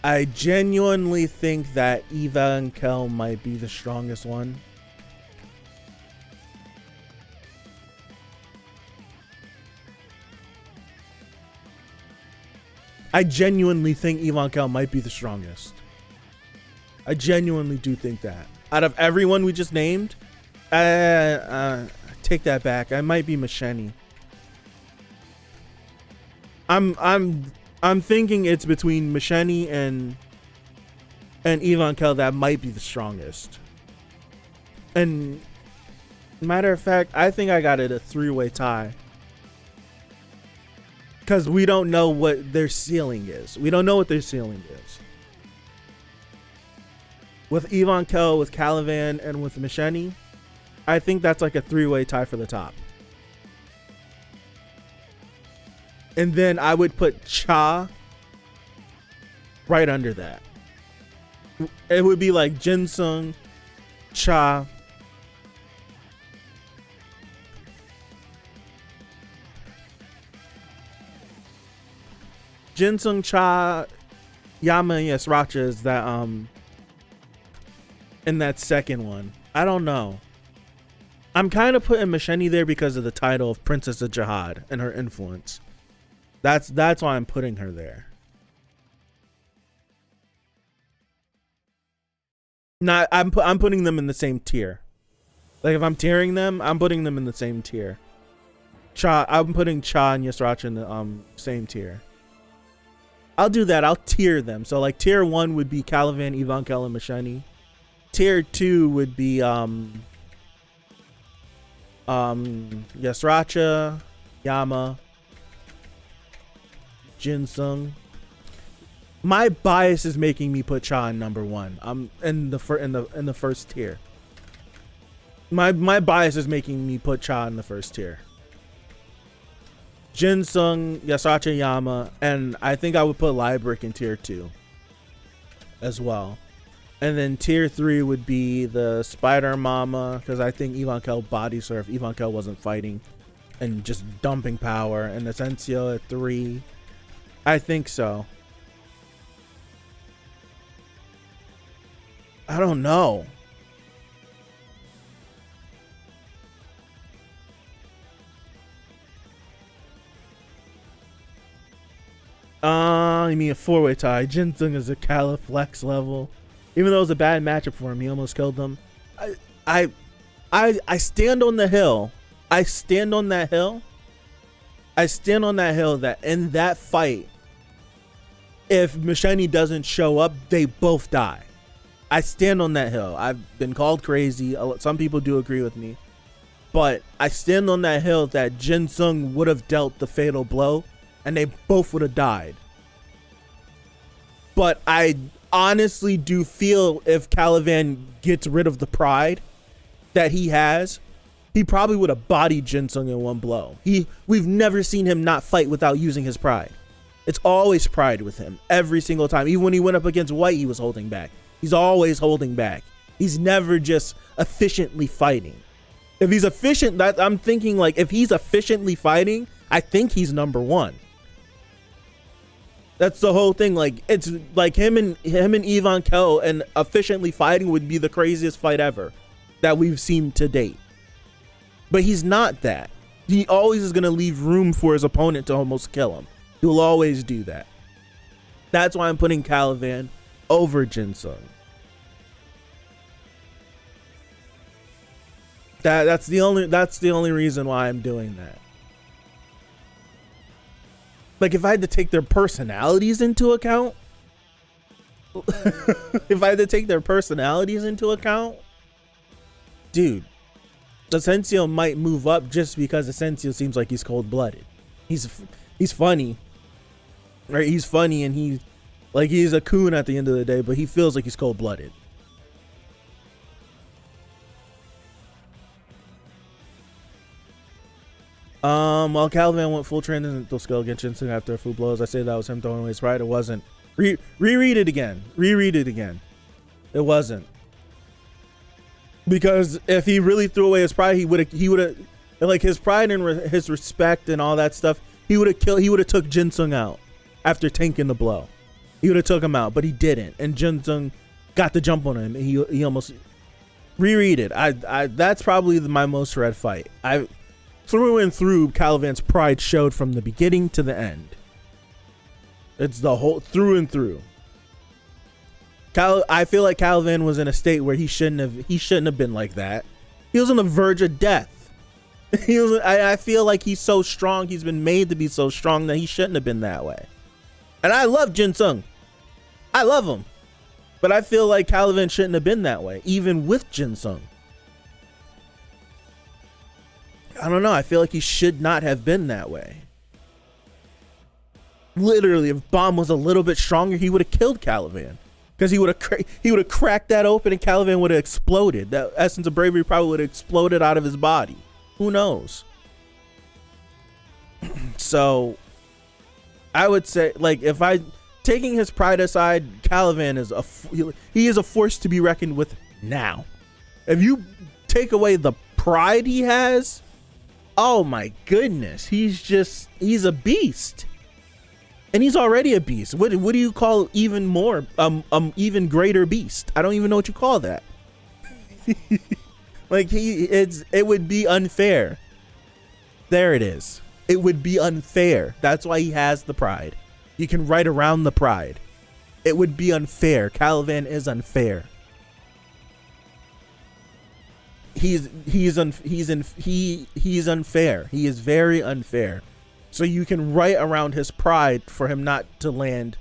I genuinely think that Eva and Kel might be the strongest one. I genuinely think Ivankel might be the strongest. I genuinely do think that. Out of everyone we just named, take that back. I might be Masheni. I'm thinking it's between Masheni and Ivankel that might be the strongest. And matter of fact, I think I got it a 3-way tie. Because we don't know what their ceiling is. We don't know what their ceiling is. With Ivankel, with Kallavan, and with Masheni, I think that's like a 3-way tie for the top. And then I would put Cha right under that. It would be like Jinsung, Cha, Jinsung, Cha, Yama, and Yasracha is that in that second one. I don't know. I'm kind of putting Masheni there because of the title of Princess of Jihad and her influence. That's why I'm putting her there. Not I'm putting them in the same tier. Like if I'm tiering them, I'm putting them in the same tier. I'm putting Cha and Yasracha in the same tier. I'll do that. I'll tier them. So like tier 1 would be Kallavan, Ivankel, and Masheni. Tier 2 would be Yasracha, Yama, Jinsung. My bias is making me put Cha in number 1. I'm in the first tier. My bias is making me put Cha in the first tier. Jinsung, Yasracha, Yama, and I think I would put Liebreak in tier 2 as well. And then tier 3 would be the Spider Mama, because I think Ivankel bodies her if Ivankel wasn't fighting. and just dumping power, and Asensio at 3. I think so. I don't know. You mean a 4-way tie? Jinsung is a Kala flex level. Even though it was a bad matchup for him, he almost killed him. I stand on the hill. I stand on that hill that in that fight, if Machine doesn't show up, they both die. I stand on that hill. I've been called crazy. Some people do agree with me. But I stand on that hill that Jinsung would have dealt the fatal blow and they both would have died. But I honestly do feel if Kallavan gets rid of the pride that he has, he probably would have bodied Jinsung in one blow. We've never seen him not fight without using his pride. It's always pride with him every single time. Even when he went up against White, he was holding back. He's always holding back. He's never just efficiently fighting. If he's efficient, I'm thinking like if he's efficiently fighting, I think he's number 1. That's the whole thing. Like it's like him and Ivan Kell and efficiently fighting would be the craziest fight ever that we've seen to date. But he's not that. He always is going to leave room for his opponent to almost kill him. He'll always do that. That's why I'm putting Kallavan over Jinsung. That's the only reason why I'm doing that. Like if I had to take their personalities into account, dude, Asensio might move up just because Asensio seems like he's cold-blooded. He's funny, right? He's funny and he's a coon at the end of the day, but he feels like he's cold-blooded. While Kallavan went full transcendental skill against Jinsung after a few blows, I say that was him throwing away his pride. It wasn't. Reread it again. It wasn't. Because if he really threw away his pride, he would have like his pride and his respect and all that stuff. He would have took Jinsung out after tanking the blow. He would have took him out, but he didn't. And Jinsung got the jump on him. And he almost reread it. That's probably my most read fight. Through and through, Kallavan's pride showed from the beginning to the end. It's the whole through and through. I feel like Kallavan was in a state where he shouldn't have been like that. He was on the verge of death. I feel like he's so strong. He's been made to be so strong that he shouldn't have been that way. And I love Jinsung. I love him. But I feel like Kallavan shouldn't have been that way, even with Jinsung. I don't know. I feel like he should not have been that way. Literally, if Bomb was a little bit stronger, he would have killed Kallavan. Because he would have cracked that open and Kallavan would have exploded. That essence of bravery probably would have exploded out of his body. Who knows? So, I would say, like, taking his pride aside, Kallavan is a force to be reckoned with now. If you take away the pride he has, oh my goodness, he's a beast. And he's already a beast. What do you call even more, even greater beast? I don't even know what you call that. Like it would be unfair. There it is. It would be unfair. That's why he has the pride. You can write around the pride. It would be unfair. Kallavan is unfair. He's unfair. He is very unfair. So you can write around his pride for him not to land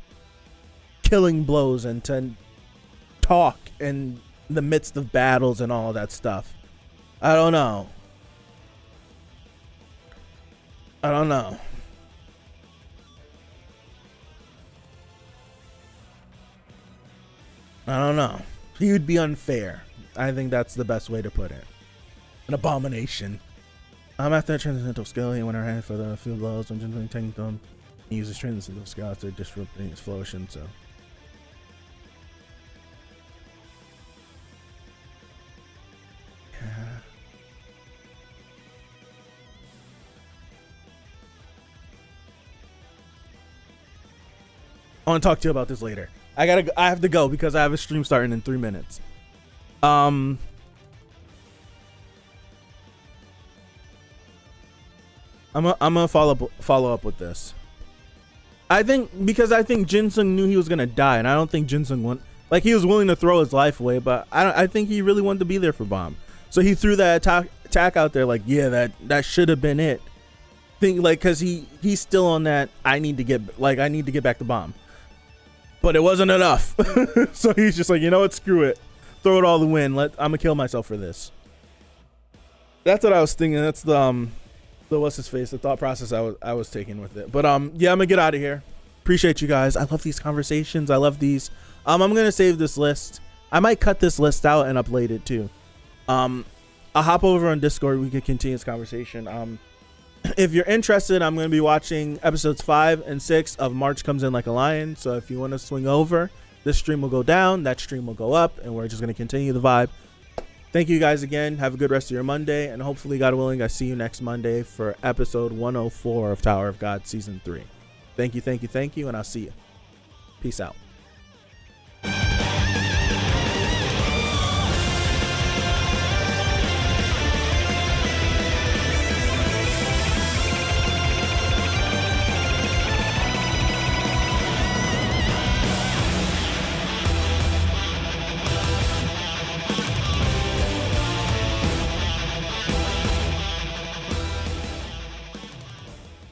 killing blows and to talk in the midst of battles and all that stuff. I don't know. I don't know. He would be unfair. I think that's the best way to put it. An abomination. After that transcendental skill, he went ahead for the few blows. I'm just going to take them. He uses transcendental skill after disrupting his floation, so. Yeah. I want to talk to you about this later. I have to go because I have a stream starting in 3 minutes. I'm gonna follow up with this. I think Jinsung knew he was gonna die, and I don't think Jinsung he was willing to throw his life away, but I think he really wanted to be there for Bomb. So he threw that attack out there, like, yeah, that should have been it. Cause he's still on that. I need to get back to Bomb, but it wasn't enough. So he's just like, you know what, screw it, throw it all the win. I'm gonna kill myself for this. That's what I was thinking. That's the what's his face, the thought process I was taking with it. But yeah, I'm gonna get out of here. Appreciate you guys. I love these conversations. I love these. I'm gonna save this list. I might cut this list out and upload it too. I'll hop over on Discord. We can continue this conversation. If you're interested, I'm gonna be watching episodes 5 and 6 of March Comes In Like a Lion. So if you want to swing over, this stream will go down, that stream will go up, and we're just gonna continue the vibe. Thank you guys again. Have a good rest of your Monday, and hopefully, God willing, I see you next Monday for episode 104 of Tower of God Season 3. Thank you, and I'll see you. Peace out.